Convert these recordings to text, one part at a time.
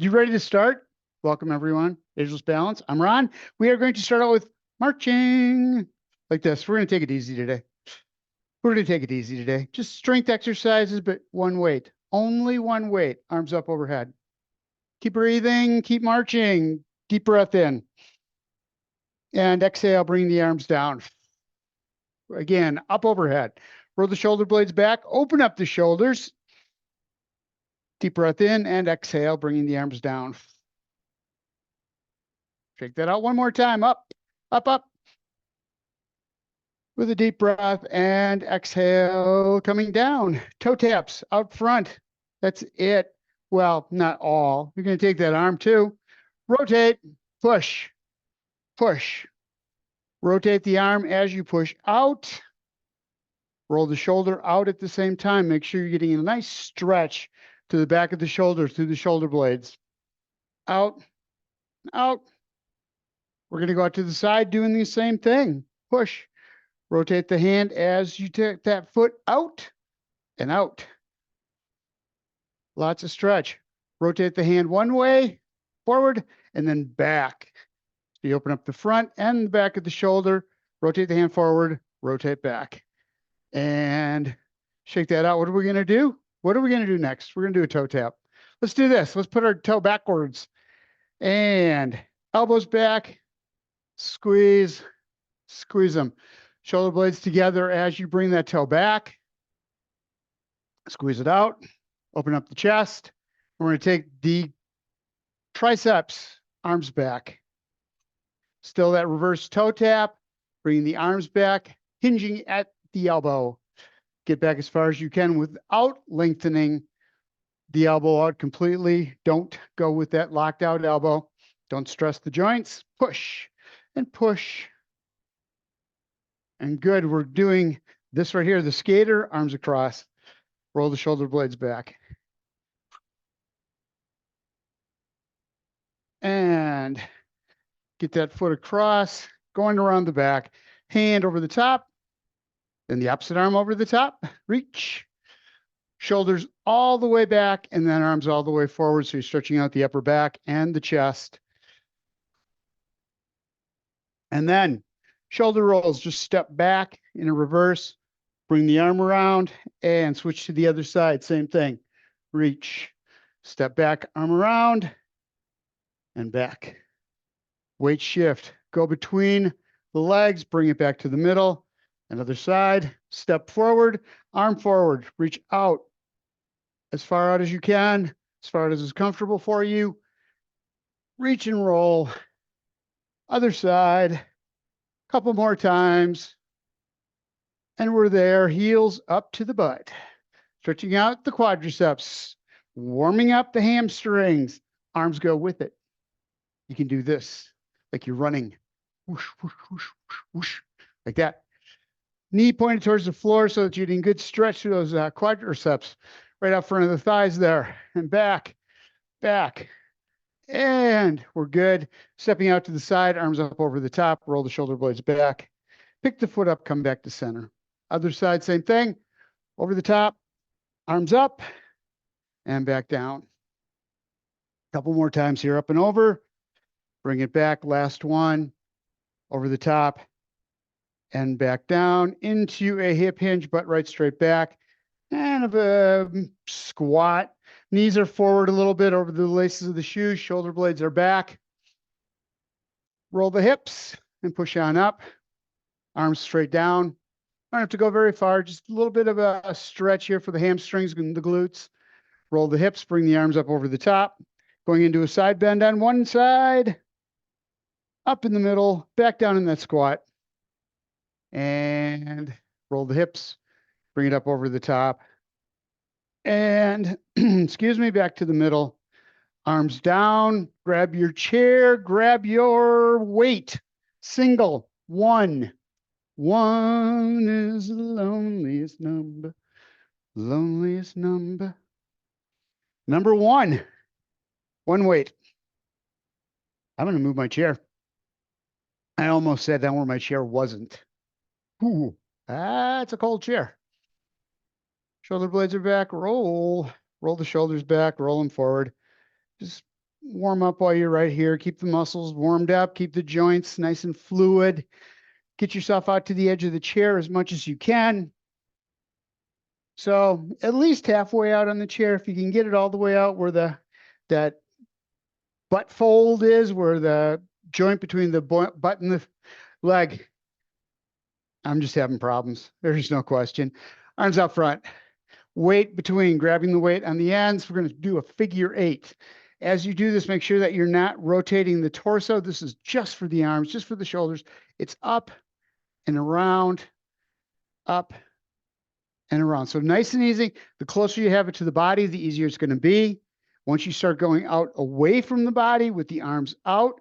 You ready to start? Welcome, everyone. Ageless Balance. I'm Ron. We are going to start out with marching like this. We're going to take it easy today. We're going to take it easy today. Just strength exercises, but one weight. Only one weight. Arms up overhead. Keep breathing. Keep marching. Deep breath in. And exhale, bring the arms down. Again, up overhead. Roll the shoulder blades back. Open up the shoulders. Deep breath in and exhale, bringing the arms down. Shake that out one more time. Up, up, up. With a deep breath and exhale, coming down. Toe taps out front. That's it. Well, not all. You're going to take that arm too. Rotate, push, push. Rotate the arm as you push out. Roll the shoulder out at the same time. Make sure you're getting a nice stretch to the back of the shoulder, through the shoulder blades. Out, out. We're going to go out to the side doing the same thing. Push. Rotate the hand as you take that foot out and out. Lots of stretch. Rotate the hand one way, forward, and then back. So you open up the front and the back of the shoulder. Rotate the hand forward, rotate back. And shake that out. What are we going to do? What are we going to do next? We're going to do a toe tap. Let's do this. Let's put our toe backwards. And elbows back. Squeeze. Squeeze them. Shoulder blades together as you bring that toe back. Squeeze it out. Open up the chest. We're going to take the triceps, arms back. Still that reverse toe tap. Bring the arms back, hinging at the elbow. Get back as far as you can without lengthening the elbow out completely. Don't go with that locked out elbow. Don't stress the joints. Push and push. And good. We're doing this right here. The skater, arms across. Roll the shoulder blades back. And get that foot across, going around the back. Hand over the top. Then the opposite arm over the top. Reach. Shoulders all the way back, and then arms all the way forward. So you're stretching out the upper back and the chest. And then shoulder rolls, just step back in a reverse, bring the arm around and switch to the other side. Same thing. Reach, step back, arm around and back. Weight shift, go between the legs, bring it back to the middle. Another side, step forward, arm forward, reach out as far out as you can, as far out as is comfortable for you. Reach and roll. Other side. Couple more times. And we're there, heels up to the butt. Stretching out the quadriceps, warming up the hamstrings. Arms go with it. You can do this like you're running. Whoosh, whoosh, whoosh, whoosh, whoosh, like that. Knee pointed towards the floor so that you're getting good stretch to those quadriceps right out front of the thighs there. And back, back. And we're good. Stepping out to the side, arms up over the top, roll the shoulder blades back. Pick the foot up, come back to center. Other side, same thing. Over the top, arms up, and back down. Couple more times here, up and over. Bring it back, last one. Over the top, and back down into a hip hinge, butt right straight back. And a squat. Knees are forward a little bit over the laces of the shoes. Shoulder blades are back. Roll the hips and push on up. Arms straight down. Don't have to go very far. Just a little bit of a stretch here for the hamstrings and the glutes. Roll the hips. Bring the arms up over the top. Going into a side bend on one side. Up in the middle. Back down in that squat. And roll the hips. Bring it up over the top. And, excuse me, back to the middle. Arms down. Grab your chair. Grab your weight. Single. One. One is the loneliest number. Loneliest number. Number one. One weight. I'm going to move my chair. I almost sat down where my chair wasn't. Ooh, that's a cold chair. Shoulder blades are back. Roll. Roll the shoulders back. Roll them forward. Just warm up while you're right here. Keep the muscles warmed up. Keep the joints nice and fluid. Get yourself out to the edge of the chair as much as you can. So at least halfway out on the chair, if you can get it all the way out where that butt fold is, where the joint between the butt and the leg. I'm just having problems. There's no question. Arms out front. Weight between, grabbing the weight on the ends. We're going to do a figure 8. As you do this, make sure that you're not rotating the torso. This is just for the arms, just for the shoulders. It's up and around, up and around. So nice and easy. The closer you have it to the body, the easier it's going to be. Once you start going out away from the body with the arms out,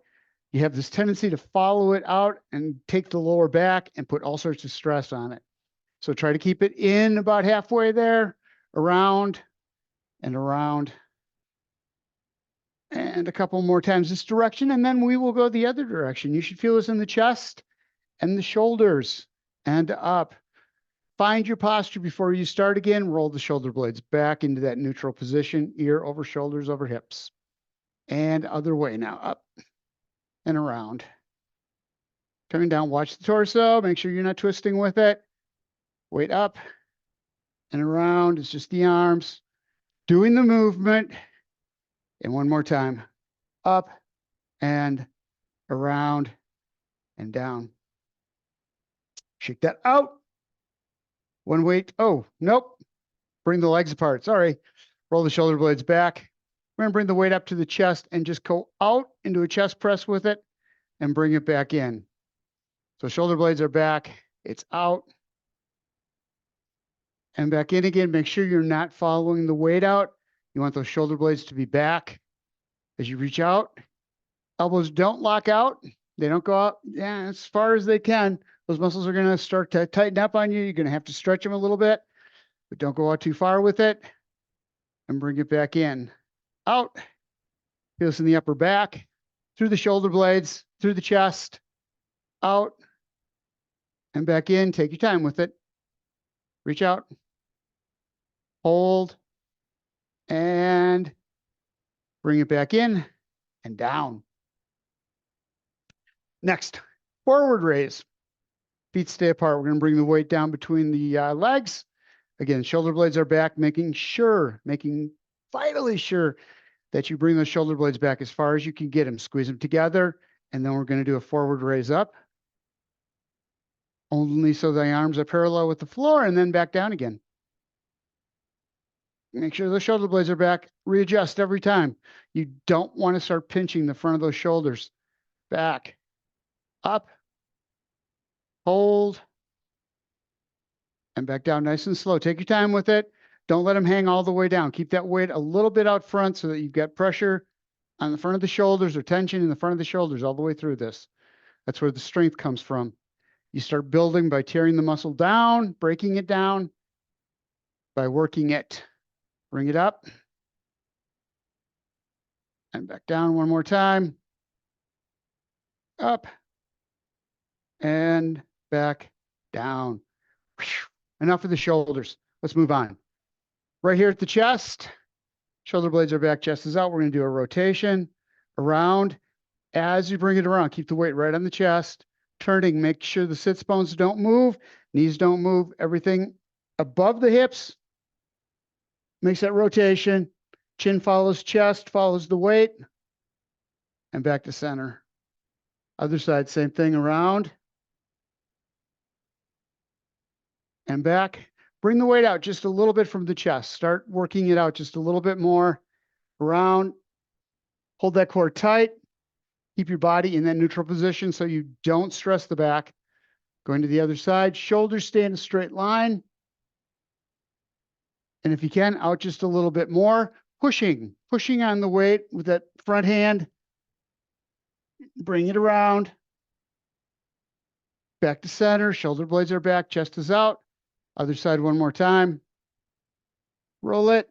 you have this tendency to follow it out and take the lower back and put all sorts of stress on it. So try to keep it in about halfway there, around and around. And a couple more times this direction, and then we will go the other direction. You should feel this in the chest and the shoulders and up. Find your posture before you start again. Roll the shoulder blades back into that neutral position, ear over shoulders over hips. And other way now, up and around. Coming down, watch the torso. Make sure you're not twisting with it. Weight up and around. It's just the arms. Doing the movement. And one more time. Up and around and down. Shake that out. One weight. Oh, nope. Bring the legs apart. Sorry. Roll the shoulder blades back. We're going to bring the weight up to the chest and just go out into a chest press with it and bring it back in. So shoulder blades are back. It's out and back in again. Make sure you're not following the weight out. You want those shoulder blades to be back as you reach out. Elbows don't lock out. They don't go out as far as they can. Those muscles are going to start to tighten up on you. You're going to have to stretch them a little bit, but don't go out too far with it. And bring it back in. Out. Feel this in the upper back, through the shoulder blades, through the chest, out, and back in. Take your time with it. Reach out. Hold. And bring it back in and down. Next, forward raise. Feet stay apart. We're going to bring the weight down between the legs. Again, shoulder blades are back, making vitally sure that you bring those shoulder blades back as far as you can get them. Squeeze them together, and then we're going to do a forward raise up. Only so the arms are parallel with the floor, and then back down again. Make sure the shoulder blades are back. Readjust every time. You don't want to start pinching the front of those shoulders. Back, up, hold, and back down nice and slow. Take your time with it. Don't let them hang all the way down. Keep that weight a little bit out front so that you've got pressure on the front of the shoulders or tension in the front of the shoulders all the way through this. That's where the strength comes from. You start building by tearing the muscle down, breaking it down, by working it. Bring it up and back down one more time. Up and back down. Enough of the shoulders. Let's move on. Right here at the chest, shoulder blades are back, chest is out. We're going to do a rotation around. As you bring it around, keep the weight right on the chest. Turning, make sure the sits bones don't move, knees don't move. Everything above the hips makes that rotation. Chin follows chest, follows the weight, and back to center. Other side, same thing, around and back. Bring the weight out just a little bit from the chest. Start working it out just a little bit more. Around. Hold that core tight. Keep your body in that neutral position so you don't stress the back. Going to the other side. Shoulders stay in a straight line. And if you can, out just a little bit more. Pushing on the weight with that front hand. Bring it around. Back to center. Shoulder blades are back. Chest is out. Other side one more time. Roll it.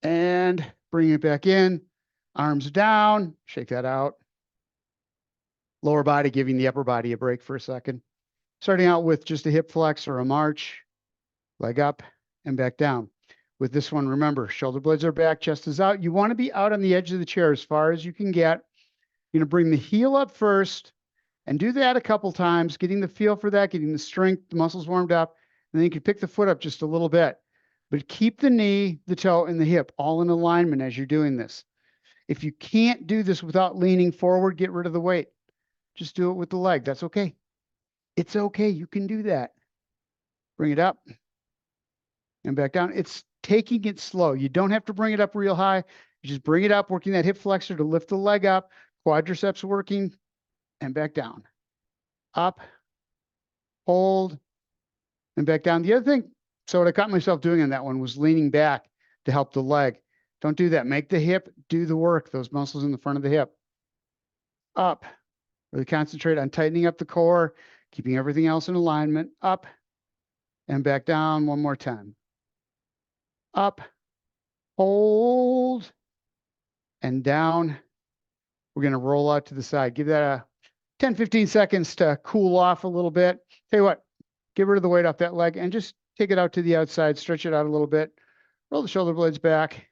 And bring it back in. Arms down. Shake that out. Lower body giving the upper body a break for a second. Starting out with just a hip flex or a march. Leg up and back down. With this one, remember, shoulder blades are back, chest is out. You want to be out on the edge of the chair as far as you can get. You're going to bring the heel up first and do that a couple times, getting the feel for that, getting the strength, the muscles warmed up. And then you can pick the foot up just a little bit. But keep the knee, the toe, and the hip all in alignment as you're doing this. If you can't do this without leaning forward, get rid of the weight. Just do it with the leg. That's okay. It's okay. You can do that. Bring it up and back down. It's taking it slow. You don't have to bring it up real high. You just bring it up, working that hip flexor to lift the leg up, quadriceps working, and back down. Up, hold, and back down. The other thing, so what I caught myself doing on that one was leaning back to help the leg. Don't do that. Make the hip do the work, those muscles in the front of the hip. Up. Really concentrate on tightening up the core, keeping everything else in alignment. Up and back down one more time. Up, hold, and down. We're going to roll out to the side. Give that a 10, 15 seconds to cool off a little bit. Tell you what, get rid of the weight off that leg and just take it out to the outside, stretch it out a little bit. Roll the shoulder blades back,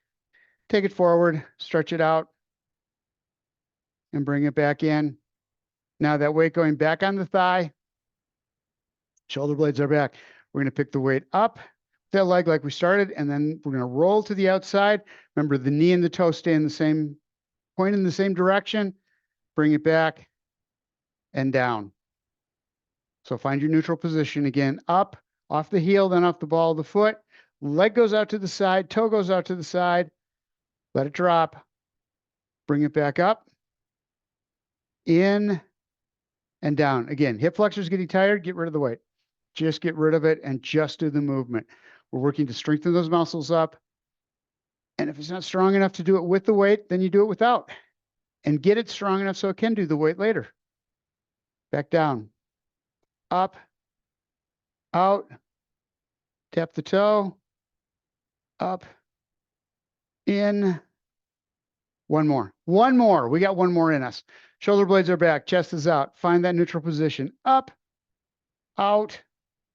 take it forward, stretch it out, and bring it back in. Now that weight going back on the thigh, shoulder blades are back. We're going to pick the weight up that leg like we started, and then we're going to roll to the outside. Remember, the knee and the toe stay in the same point in the same direction. Bring it back and down. So find your neutral position again. Up, off the heel, then off the ball of the foot. Leg goes out to the side, toe goes out to the side. Let it drop. Bring it back up. In and down. Again, hip flexors getting tired, get rid of the weight. Just get rid of it and just do the movement. We're working to strengthen those muscles up. And if it's not strong enough to do it with the weight, then you do it without. And get it strong enough so it can do the weight later. Back down. Up. Out. Tap the toe. Up. In. One more. One more. We got one more in us. Shoulder blades are back. Chest is out. Find that neutral position. Up. Out.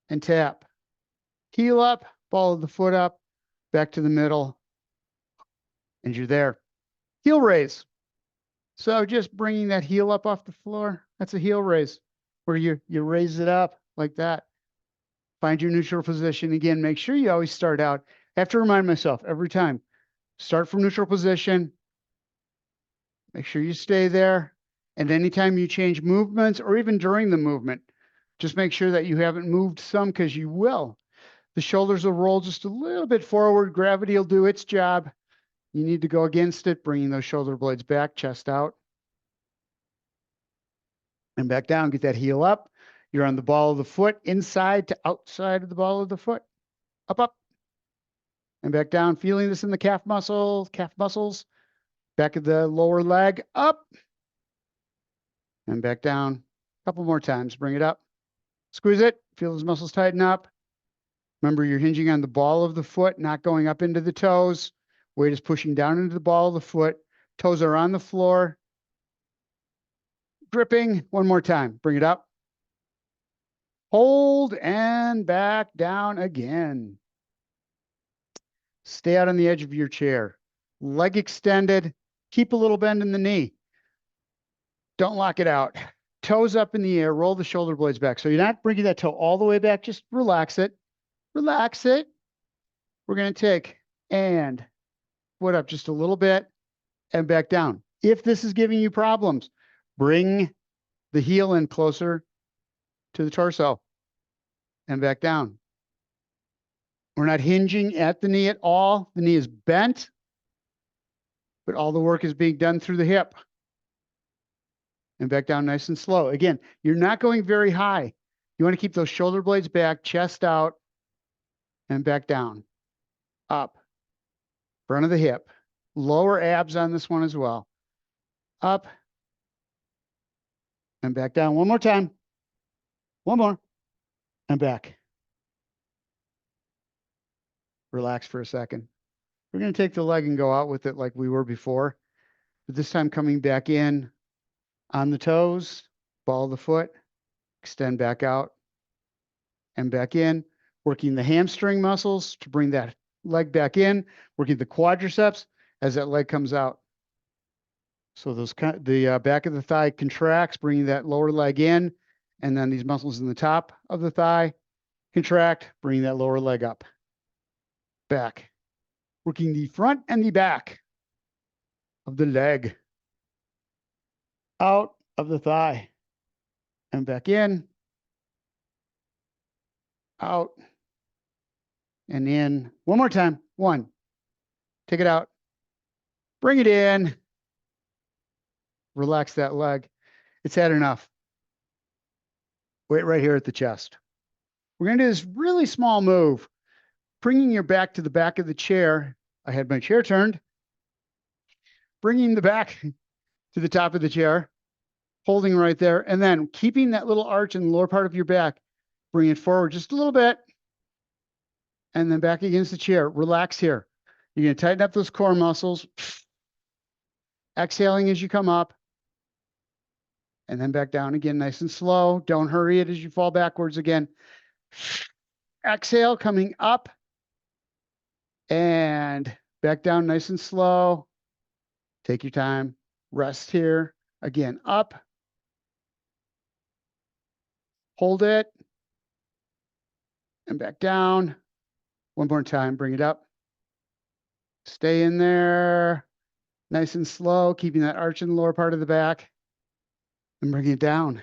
And tap. Heel up. Ball of the foot up. Back to the middle. And you're there. Heel raise. So just bringing that heel up off the floor. That's a heel raise where you raise it up like that. Find your neutral position. Again, make sure you always start out. I have to remind myself every time. Start from neutral position. Make sure you stay there. And anytime you change movements or even during the movement, just make sure that you haven't moved some because you will. The shoulders will roll just a little bit forward. Gravity will do its job. You need to go against it, bringing those shoulder blades back, chest out. And back down, get that heel up. You're on the ball of the foot, inside to outside of the ball of the foot. Up, up. And back down, feeling this in the calf muscles. Back of the lower leg, up. And back down. A couple more times, bring it up. Squeeze it, feel those muscles tighten up. Remember, you're hinging on the ball of the foot, not going up into the toes. Weight is pushing down into the ball of the foot. Toes are on the floor. Gripping. One more time. Bring it up. Hold and back down again. Stay out on the edge of your chair. Leg extended. Keep a little bend in the knee. Don't lock it out. Toes up in the air. Roll the shoulder blades back. So you're not bringing that toe all the way back. Just relax it. Relax it. We're going to take and foot up just a little bit and back down. If this is giving you problems, bring the heel in closer to the torso and back down. We're not hinging at the knee at all. The knee is bent, but all the work is being done through the hip. And back down nice and slow. Again, you're not going very high. You want to keep those shoulder blades back, chest out, and back down. Up. Front of the hip. Lower abs on this one as well. Up. And back down. One more time. One more. And back. Relax for a second. We're going to take the leg and go out with it like we were before. But this time coming back in on the toes, ball of the foot, extend back out and back in, working the hamstring muscles to bring that leg back in, working the quadriceps as that leg comes out. So the back of the thigh contracts, bringing that lower leg in, and then these muscles in the top of the thigh contract, bringing that lower leg up. Back, working the front and the back of the leg, out of the thigh, and back in, out, and in. One more time. One. Take it out. Bring it in. Relax that leg. It's had enough. Wait right here at the chest. We're going to do this really small move, bringing your back to the back of the chair. I had my chair turned. Bringing the back to the top of the chair, holding right there, and then keeping that little arch in the lower part of your back. Bring it forward just a little bit, and then back against the chair. Relax here. You're going to tighten up those core muscles. Exhaling as you come up, and then back down again, nice and slow. Don't hurry it as you fall backwards again. Exhale, coming up, and back down nice and slow. Take your time. Rest here. Again, up. Hold it. And back down. One more time. Bring it up. Stay in there. Nice and slow, keeping that arch in the lower part of the back. And bring it down. I'm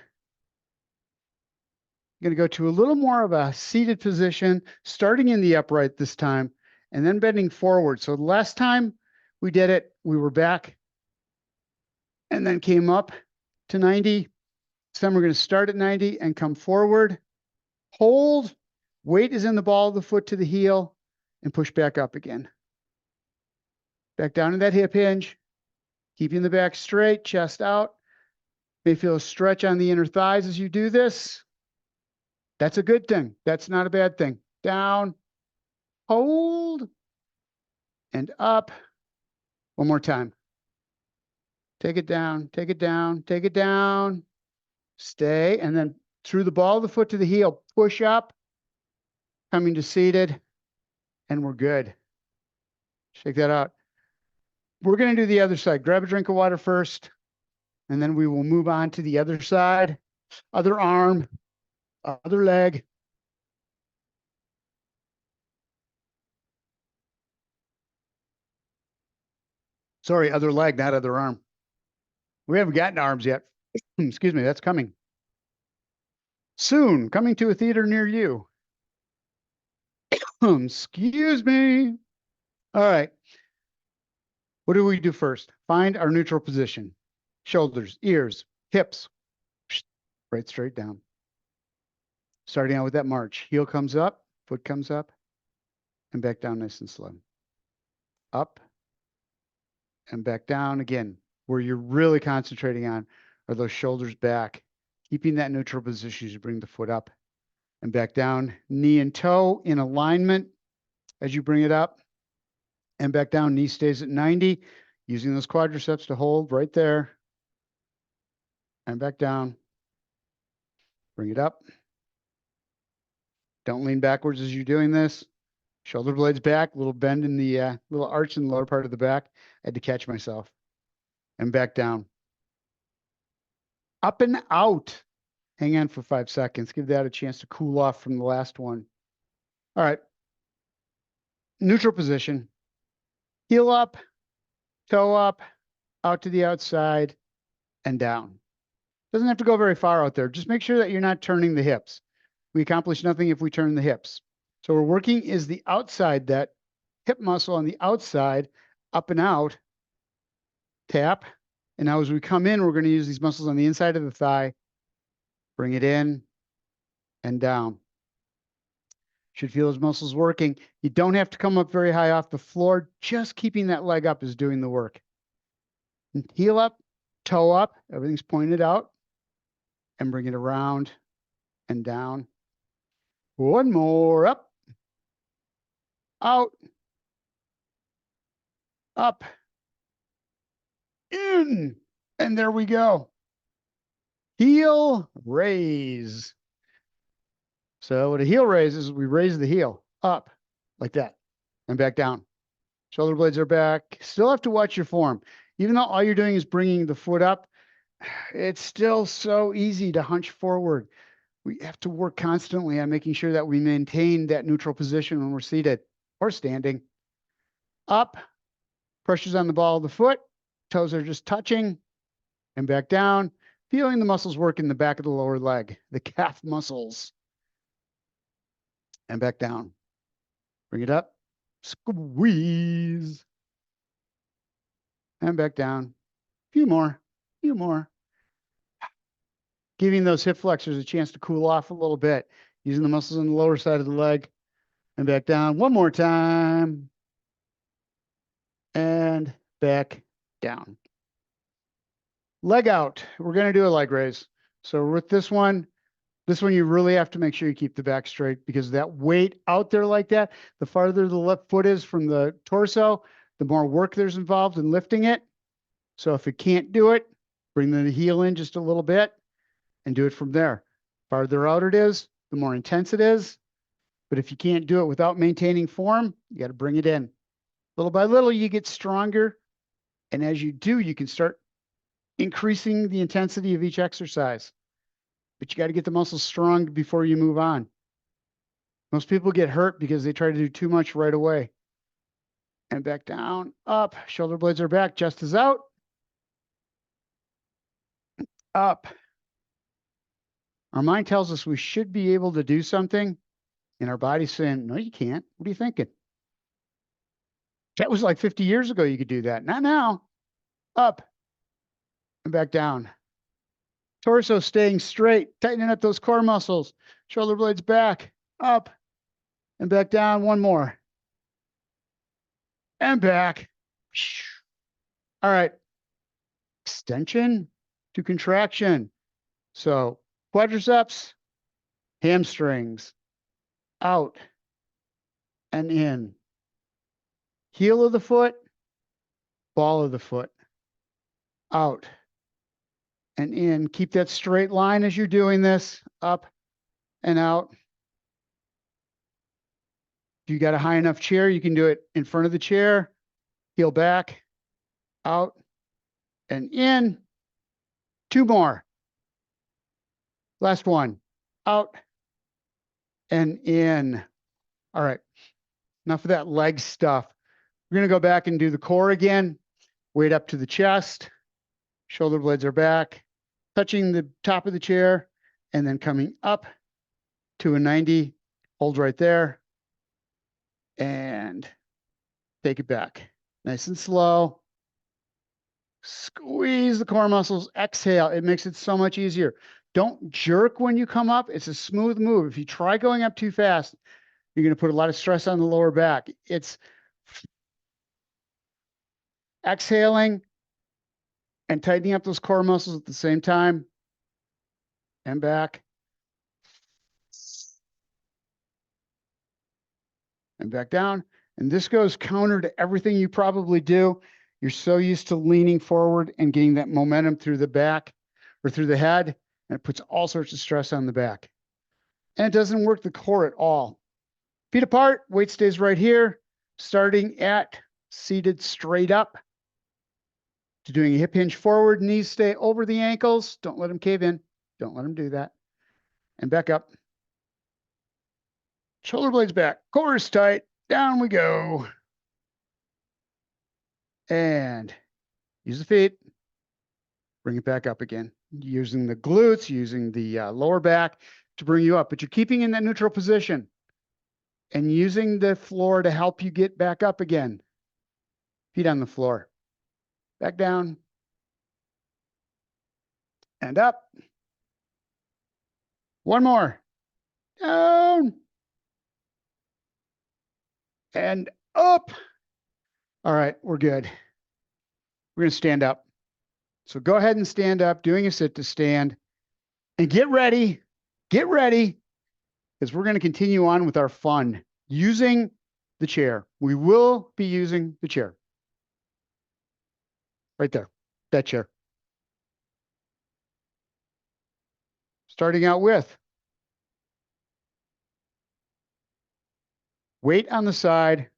going to go to a little more of a seated position, starting in the upright this time, and then bending forward. So the last time we did it, we were back and then came up to 90. This time we're going to start at 90 and come forward. Hold. Weight is in the ball of the foot to the heel, and push back up again. Back down in that hip hinge, keeping the back straight, chest out. May feel a stretch on the inner thighs as you do this. That's a good thing. That's not a bad thing. Down, hold, and up. One more time. Take it down, take it down, take it down. Stay, and then through the ball of the foot to the heel, push up, coming to seated, and we're good. Shake that out. We're going to do the other side. Grab a drink of water first, and then we will move on to the other side. Other arm, other leg. Sorry, other leg, not other arm. We haven't gotten arms yet. Excuse me, that's coming. Soon, coming to a theater near you. Excuse me. All right. What do we do first? Find our neutral position. Shoulders, ears, hips. Right straight down. Starting out with that march. Heel comes up, foot comes up, and back down nice and slow. Up and back down again. Where you're really concentrating on are those shoulders back. Keeping that neutral position as you bring the foot up and back down. Knee and toe in alignment as you bring it up and back down. Knee stays at 90. Using those quadriceps to hold right there. And back down. Bring it up. Don't lean backwards as you're doing this. Shoulder blades back, little bend in the little arch in the lower part of the back. I had to catch myself. And back down. Up and out. Hang on for 5 seconds. Give that a chance to cool off from the last one. All right. Neutral position. Heel up, toe up, out to the outside, and down. Doesn't have to go very far out there. Just make sure that you're not turning the hips. We accomplish nothing if we turn the hips. So we're working is the outside, that hip muscle on the outside, up and out, tap. And now as we come in, we're going to use these muscles on the inside of the thigh. Bring it in and down. Should feel those muscles working. You don't have to come up very high off the floor. Just keeping that leg up is doing the work. Heel up, toe up. Everything's pointed out. And bring it around and down. One more. Up, out, up, in. And there we go. Heel raise. So what a heel raise is we raise the heel up like that. and back down. Shoulder blades are back. Still have to watch your form. Even though all you're doing is bringing the foot up, it's still so easy to hunch forward. We have to work constantly on making sure that we maintain that neutral position when we're seated or standing. Up, pressure's on the ball of the foot. Toes are just touching and back down. Feeling the muscles work in the back of the lower leg, the calf muscles. And back down. Bring it up. Squeeze. And back down. Few more. Few more. Giving those hip flexors a chance to cool off a little bit. Using the muscles on the lower side of the leg. And back down. One more time. And back down. Leg out. We're going to do a leg raise. So with this one you really have to make sure you keep the back straight because that weight out there like that, the farther the left foot is from the torso, the more work there's involved in lifting it. So if it can't do it, bring the heel in just a little bit and do it from there. Farther out it is, the more intense it is. But if you can't do it without maintaining form, you got to bring it in. Little by little, you get stronger. And as you do, you can start increasing the intensity of each exercise. But you got to get the muscles strong before you move on. Most people get hurt because they try to do too much right away. And back down, up, shoulder blades are back, chest is out. Up. Our mind tells us we should be able to do something, and our body's saying, no, you can't. What are you thinking? That was like 50 years ago you could do that. Not now. Up and back down. Torso staying straight, tightening up those core muscles. Shoulder blades back, up, and back down. One more. And back. All right. Extension to contraction. So quadriceps, hamstrings, out and in. Heel of the foot, ball of the foot, out and in. Keep that straight line as you're doing this, up and out. If you got a high enough chair, you can do it in front of the chair, heel back, out and in. Two more. Last one, out and in. All right, enough of that leg stuff. We're going to go back and do the core again. Weight up to the chest. Shoulder blades are back, touching the top of the chair, and then coming up to a 90. Hold right there. And take it back. Nice and slow. Squeeze the core muscles. Exhale. It makes it so much easier. Don't jerk when you come up. It's a smooth move. If you try going up too fast, you're going to put a lot of stress on the lower back. It's exhaling and tightening up those core muscles at the same time. And back. And back down. And this goes counter to everything you probably do. You're so used to leaning forward and getting that momentum through the back or through the head, and it puts all sorts of stress on the back. And it doesn't work the core at all. Feet apart, weight stays right here, starting at seated straight up. To doing a hip hinge forward, knees stay over the ankles. Don't let them cave in. Don't let them do that. And back up. Shoulder blades back, core is tight. Down we go. And use the feet. Bring it back up again. Using the glutes, using the lower back to bring you up. But you're keeping in that neutral position and using the floor to help you get back up again. Feet on the floor. Back down. And up. One more. Down. And up. All right, we're good. We're going to stand up. So go ahead and stand up, doing a sit to stand. And get ready, because we're going to continue on with our fun using the chair. We will be using the chair. Right there, that chair. Starting out with weight on the side,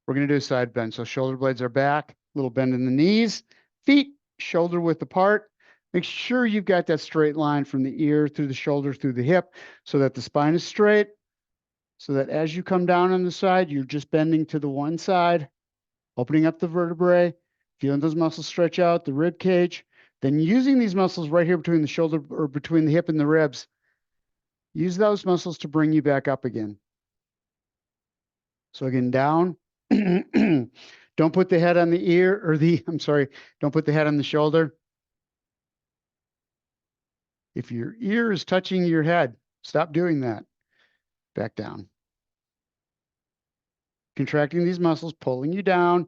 We're going to do a side bend. So shoulder blades are back, little bend in the knees, feet shoulder width apart. Make sure you've got that straight line from the ear through the shoulder through the hip so that the spine is straight. So that as you come down on the side, you're just bending to the one side, opening up the vertebrae, feeling those muscles stretch out, the rib cage, then using these muscles right here between the shoulder or between the hip and the ribs. Use those muscles to bring you back up again. So again, down. Don't put the head on the ear or don't put the head on the shoulder. If your ear is touching your head, stop doing that. Back down. Contracting these muscles, pulling you down.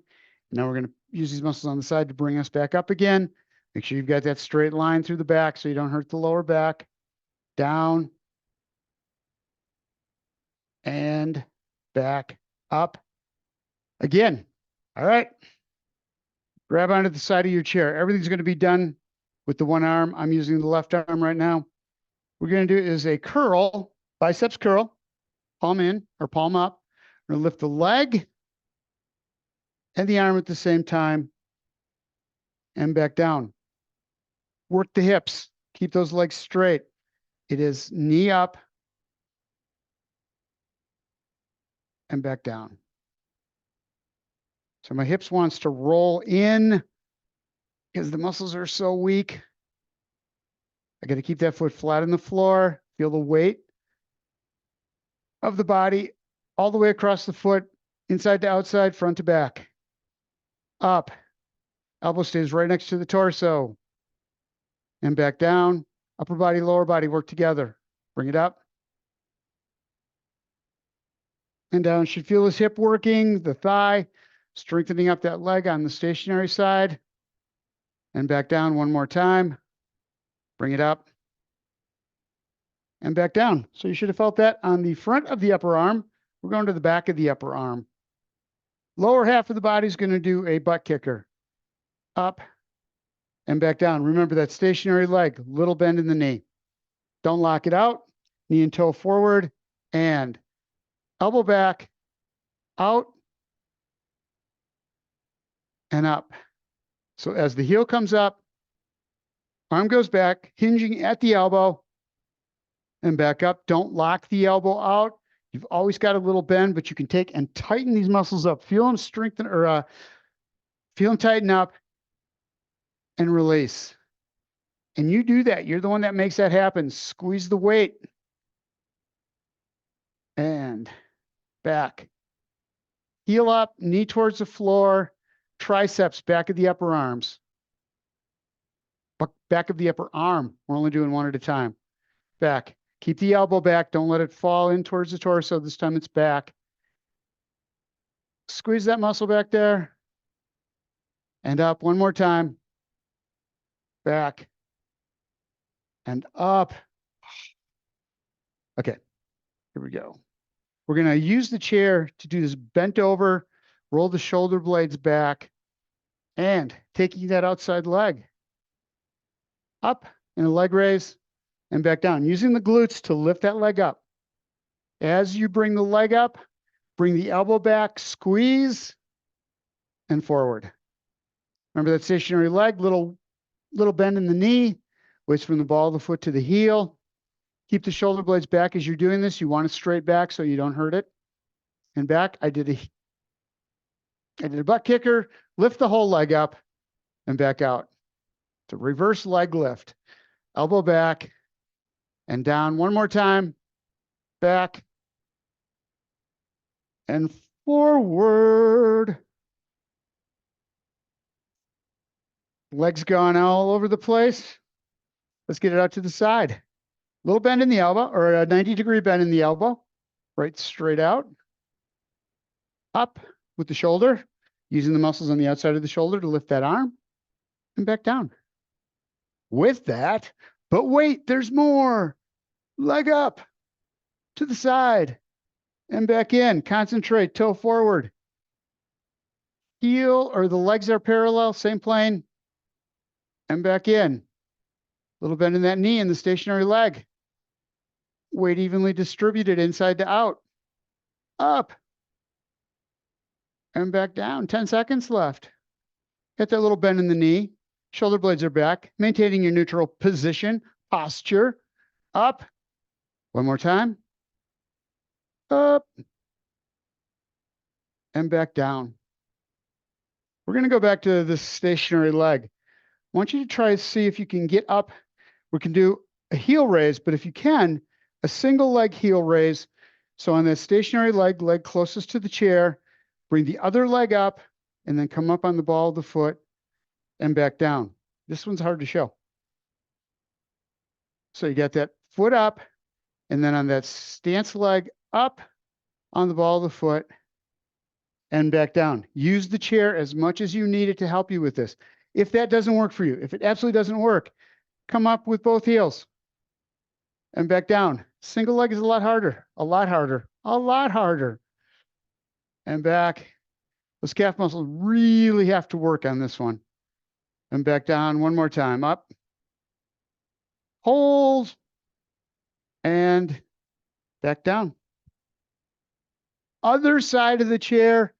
Now we're going to use these muscles on the side to bring us back up again. Make sure you've got that straight line through the back so you don't hurt the lower back. Down. And back up. Again. All right. Grab onto the side of your chair. Everything's going to be done with the one arm. I'm using the left arm right now. We're going to do is a curl, biceps curl, palm in or palm up. We're going to lift the leg and the arm at the same time and back down. Work the hips. Keep those legs straight. It is knee up and back down. So my hips wants to roll in because the muscles are so weak. I got to keep that foot flat on the floor. Feel the weight of the body all the way across the foot, inside to outside, front to back. Up. Elbow stays right next to the torso. And back down. Upper body, lower body work together. Bring it up. And down. Should feel this hip working, the thigh, strengthening up that leg on the stationary side. And back down one more time. Bring it up. And back down. So you should have felt that on the front of the upper arm. We're going to the back of the upper arm. Lower half of the body is going to do a butt kicker. Up and back down. Remember that stationary leg, little bend in the knee. Don't lock it out. Knee and toe forward and elbow back, out and up. So as the heel comes up, arm goes back, hinging at the elbow and back up. Don't lock the elbow out. You've always got a little bend, but you can take and tighten these muscles up. Feel them strengthen or feel them tighten up and release. And you do that. You're the one that makes that happen. Squeeze the weight. And back. Heel up, knee towards the floor, triceps, back of the upper arms. Back of the upper arm. We're only doing one at a time. Back. Keep the elbow back. Don't let it fall in towards the torso. This time it's back. Squeeze that muscle back there. And up one more time. Back. And up. Okay. Here we go. We're going to use the chair to do this bent over, roll the shoulder blades back, and taking that outside leg up in a leg raise and back down, using the glutes to lift that leg up. As you bring the leg up, bring the elbow back, squeeze, and forward. Remember that stationary leg, little bend in the knee, weights from the ball of the foot to the heel. Keep the shoulder blades back as you're doing this. You want it straight back so you don't hurt it. And back, I did a butt kicker, lift the whole leg up and back out. It's a reverse leg lift. Elbow back and down one more time. Back and forward. Legs gone all over the place. Let's get it out to the side. Little bend in the elbow, or a 90-degree bend in the elbow. Right straight out. Up with the shoulder, using the muscles on the outside of the shoulder to lift that arm. And back down. With that, but wait, there's more. Leg up to the side and back in. Concentrate, toe forward. Heel, or the legs are parallel, same plane. And back in. Little bend in that knee and the stationary leg. Weight evenly distributed inside to out. Up. and back down. 10 seconds left. Get that little bend in the knee. Shoulder blades are back, maintaining your neutral position, posture. Up. One more time. Up. And back down. We're going to go back to this stationary leg. I want you to try to see if you can get up. We can do a heel raise, but if you can, a single leg heel raise. So on that stationary leg closest to the chair, bring the other leg up and then come up on the ball of the foot and back down. This one's hard to show. So you got that foot up and then on that stance leg up on the ball of the foot and back down. Use the chair as much as you need it to help you with this. If that doesn't work for you, if it absolutely doesn't work, come up with both heels and back down. Single leg is a lot harder, a lot harder, a lot harder. And back. Those calf muscles really have to work on this one. And back down one more time. Up. Hold. And back down. Other side of the chair.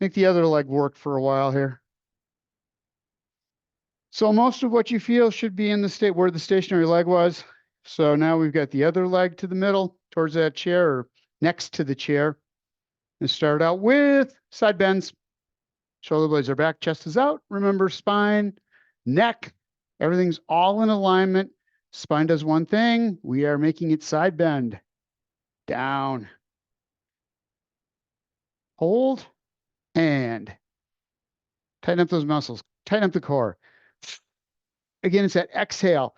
Make the other leg work for a while here. So most of what you feel should be in the state where the stationary leg was. So now we've got the other leg to the middle towards that chair or next to the chair. And start out with side bends. Shoulder blades are back, chest is out. Remember spine, neck, everything's all in alignment. Spine does one thing. We are making it side bend. Down. Hold. And tighten up those muscles. Tighten up the core. Again, it's that exhale.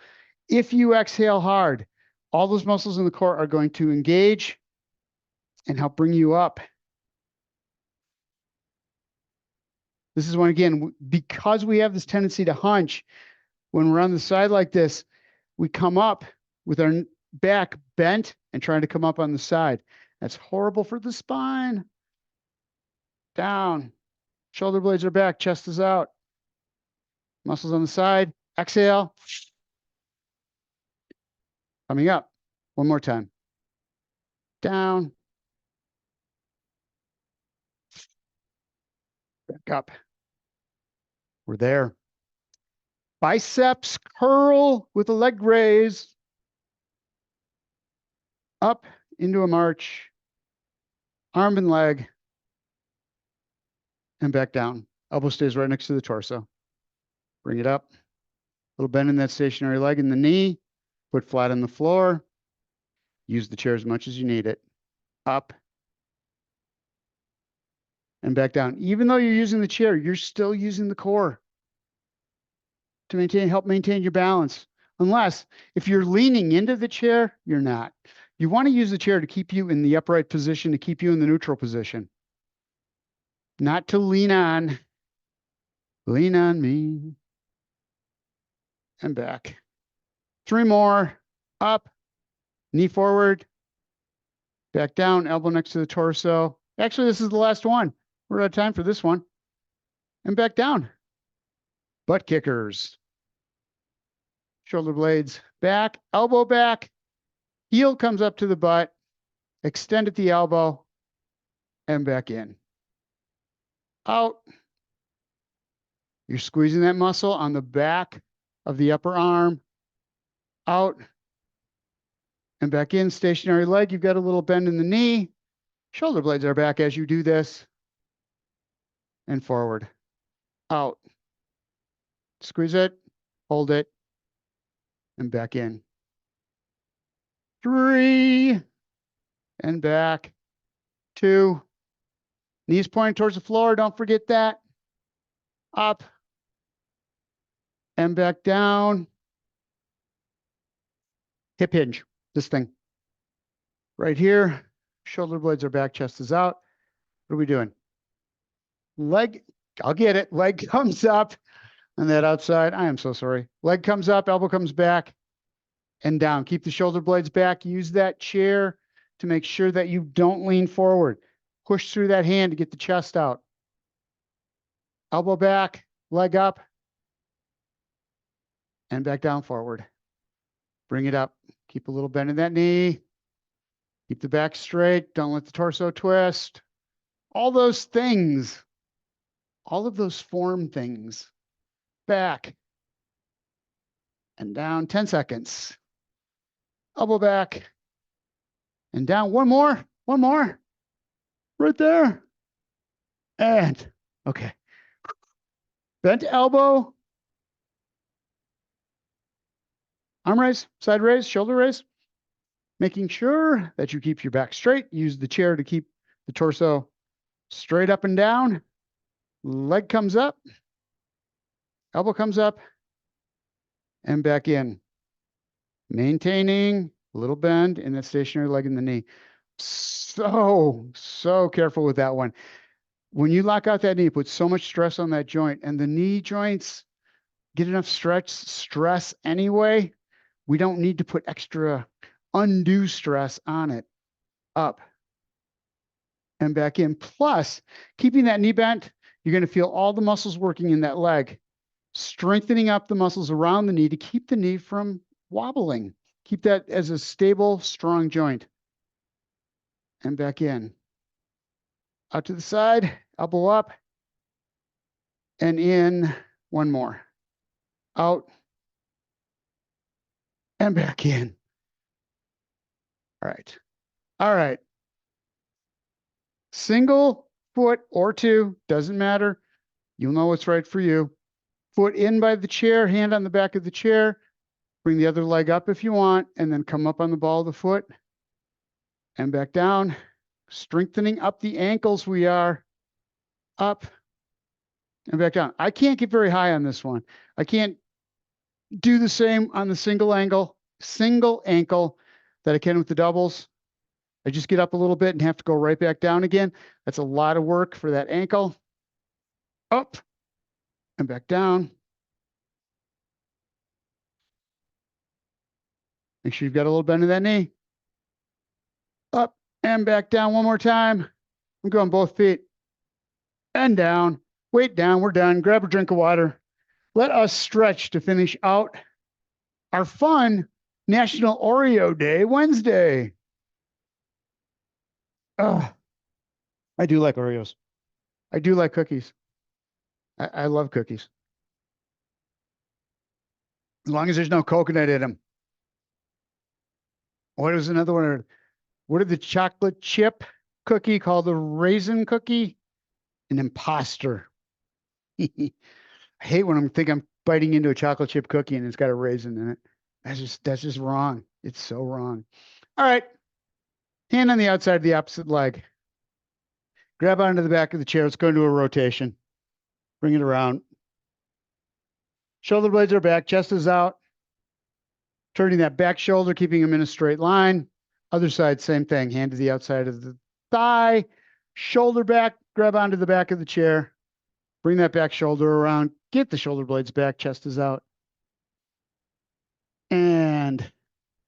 If you exhale hard, all those muscles in the core are going to engage and help bring you up. This is when, again, because we have this tendency to hunch, when we're on the side like this, we come up with our back bent and trying to come up on the side. That's horrible for the spine. Down. Shoulder blades are back, chest is out. Muscles on the side. Exhale. Coming up. One more time. Down. Back up. We're there. Biceps curl with a leg raise. Up into a march. Arm and leg. And back down. Elbow stays right next to the torso. Bring it up. Little bend in that stationary leg in the knee. Foot flat on the floor. Use the chair as much as you need it. Up. And back down. Even though you're using the chair, you're still using the core to help maintain your balance. Unless, if you're leaning into the chair, you're not. You want to use the chair to keep you in the upright position, to keep you in the neutral position. Not to lean on. Lean on me. And back. 3 more. Up. Knee forward. Back down. Elbow next to the torso. Actually, this is the last one. We're out of time for this one. And back down. Butt kickers. Shoulder blades back. Elbow back. Heel comes up to the butt. Extend at the elbow. And back in. Out. You're squeezing that muscle on the back of the upper arm. Out. And back in. Stationary leg. You've got a little bend in the knee. Shoulder blades are back as you do this. And forward. Out. Squeeze it. Hold it. And back in. 3. And back. 2. Knees pointing towards the floor. Don't forget that. Up. And back down. Hip hinge. This thing. Right here. Shoulder blades are back. Chest is out. What are we doing? Leg. I'll get it. Leg comes up on that outside. I am so sorry. Leg comes up. Elbow comes back. And down. Keep the shoulder blades back. Use that chair to make sure that you don't lean forward. Push through that hand to get the chest out. Elbow back, leg up, and back down forward. Bring it up. Keep a little bend in that knee. Keep the back straight. Don't let the torso twist. All those things all of those form things. Back and down, 10 seconds. Elbow back and down. One more. Right there. And okay. Bent elbow. Arm raise, side raise, shoulder raise. Making sure that you keep your back straight. Use the chair to keep the torso straight up and down. Leg comes up. Elbow comes up. And back in. Maintaining a little bend in that stationary leg in the knee. So careful with that one. When you lock out that knee, put so much stress on that joint, and the knee joints get enough stress anyway. We don't need to put extra undue stress on it. Up and back in. Plus, keeping that knee bent, you're going to feel all the muscles working in that leg, strengthening up the muscles around the knee to keep the knee from wobbling. Keep that as a stable, strong joint. And back in. Out to the side, elbow up, and in. One more. Out, and back in. All right. Single foot or two, doesn't matter. You'll know what's right for you. Foot in by the chair, hand on the back of the chair. Bring the other leg up if you want, and then come up on the ball of the foot and back down. Strengthening up the ankles, we are up and back down. I can't get very high on this one. I can't do the same on the single ankle that I can with the doubles. I just get up a little bit and have to go right back down again. That's a lot of work for that ankle. Up and back down. Make sure you've got a little bend in that knee. Up and back down one more time. I'm going both feet. And down. Weight down. We're done. Grab a drink of water. Let us stretch to finish out our fun National Oreo Day Wednesday. Oh, I do like Oreos. I do like cookies. I love cookies. As long as there's no coconut in them. What is another one? What is the chocolate chip cookie called? The raisin cookie? An imposter. I hate when I'm biting into a chocolate chip cookie and it's got a raisin in it. That's just wrong. It's so wrong. All right. Hand on the outside of the opposite leg. Grab onto the back of the chair. Let's go into a rotation. Bring it around. Shoulder blades are back. Chest is out. Turning that back shoulder, keeping them in a straight line. Other side, same thing. Hand to the outside of the thigh. Shoulder back. Grab onto the back of the chair. Bring that back shoulder around. Get the shoulder blades back. Chest is out. And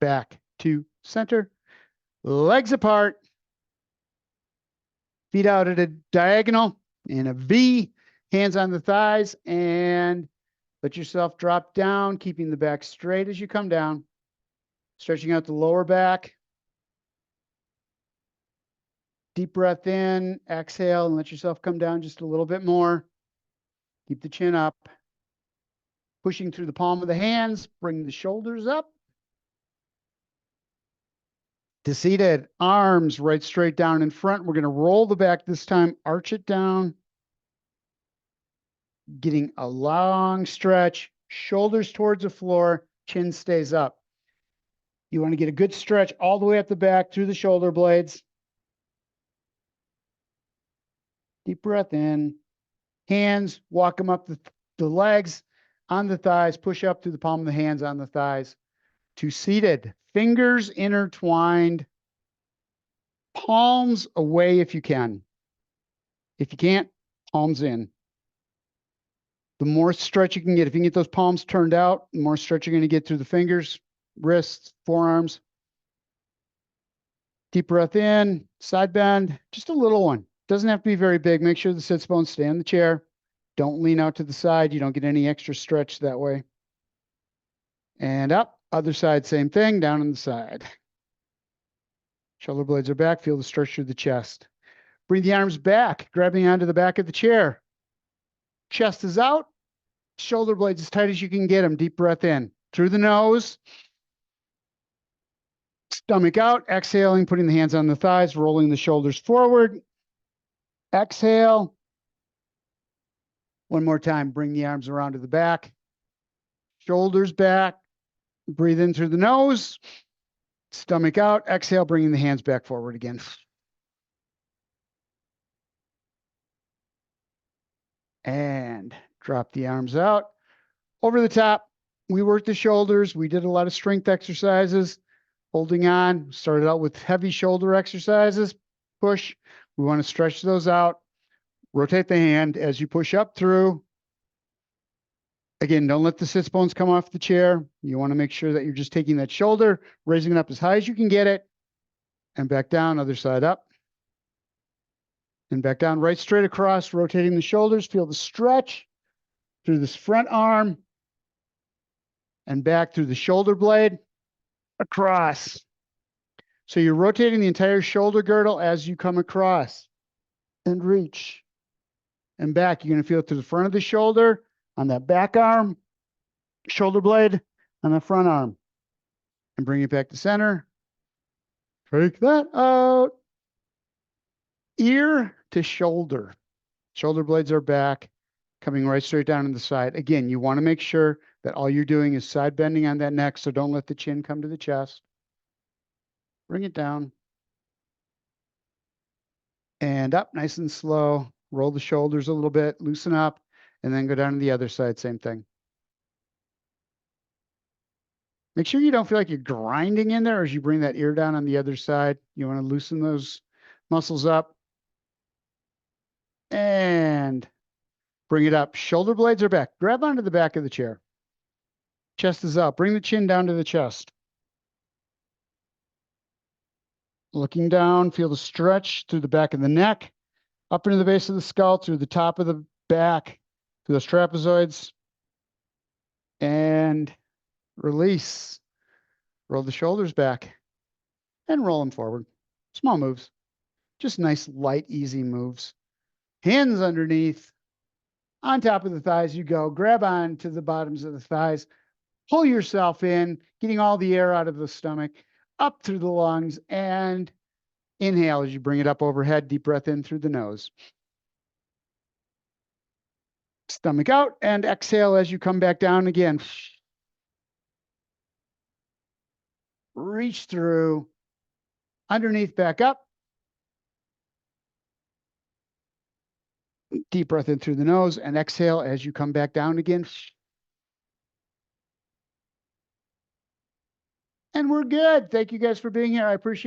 back to center. Legs apart. Feet out at a diagonal in a V. Hands on the thighs. And let yourself drop down, keeping the back straight as you come down. Stretching out the lower back. Deep breath in, exhale, and let yourself come down just a little bit more. Keep the chin up. Pushing through the palm of the hands, bring the shoulders up. To seated, arms right straight down in front. We're going to roll the back this time, arch it down. Getting a long stretch, shoulders towards the floor, chin stays up. You want to get a good stretch all the way up the back through the shoulder blades. Deep breath in. Hands, walk them up the legs on the thighs, push up through the palm of the hands on the thighs. To seated, fingers intertwined, palms away if you can. If you can't, palms in. The more stretch you can get, if you can get those palms turned out, the more stretch you're going to get through the fingers, wrists, forearms. Deep breath in, side bend, just a little one. Doesn't have to be very big. Make sure the sits bones stay in the chair. Don't lean out to the side. You don't get any extra stretch that way. And up, other side, same thing, down on the side. Shoulder blades are back. Feel the stretch through the chest. Bring the arms back, grabbing onto the back of the chair. Chest is out. Shoulder blades as tight as you can get them. Deep breath in through the nose. Stomach out. Exhaling, putting the hands on the thighs, rolling the shoulders forward. Exhale. One more time. Bring the arms around to the back. Shoulders back. Breathe in through the nose. Stomach out. Exhale, bringing the hands back forward again. And drop the arms out. Over the top, we worked the shoulders. We did a lot of strength exercises, holding on. Started out with heavy shoulder exercises. Push. We want to stretch those out. Rotate the hand as you push up through. Again, don't let the sits bones come off the chair. You want to make sure that you're just taking that shoulder, raising it up as high as you can get it, and back down, other side up. And back down, right straight across, rotating the shoulders. Feel the stretch through this front arm and back through the shoulder blade, across. So you're rotating the entire shoulder girdle as you come across and reach and back. You're going to feel it through the front of the shoulder, on that back arm, shoulder blade, on the front arm. And bring it back to center. Take that out. Ear to shoulder. Shoulder blades are back, coming right straight down to the side. Again, you want to make sure that all you're doing is side bending on that neck, so don't let the chin come to the chest. Bring it down. And up nice and slow. Roll the shoulders a little bit, loosen up, and then go down to the other side, same thing. Make sure you don't feel like you're grinding in there as you bring that ear down on the other side. You want to loosen those muscles up. And bring it up. Shoulder blades are back. Grab onto the back of the chair. Chest is up. Bring the chin down to the chest. Looking down, feel the stretch through the back of the neck, up into the base of the skull, through the top of the back, through those trapezoids. And release. Roll the shoulders back and roll them forward. Small moves. Just nice, light, easy moves. Hands underneath. On top of the thighs you go. Grab on to the bottoms of the thighs. Pull yourself in, getting all the air out of the stomach, up through the lungs, and inhale as you bring it up overhead. Deep breath in through the nose. Stomach out, and exhale as you come back down again. Reach through. Underneath, back up. Deep breath in through the nose, and exhale as you come back down again. And we're good. Thank you guys for being here. I appreciate it.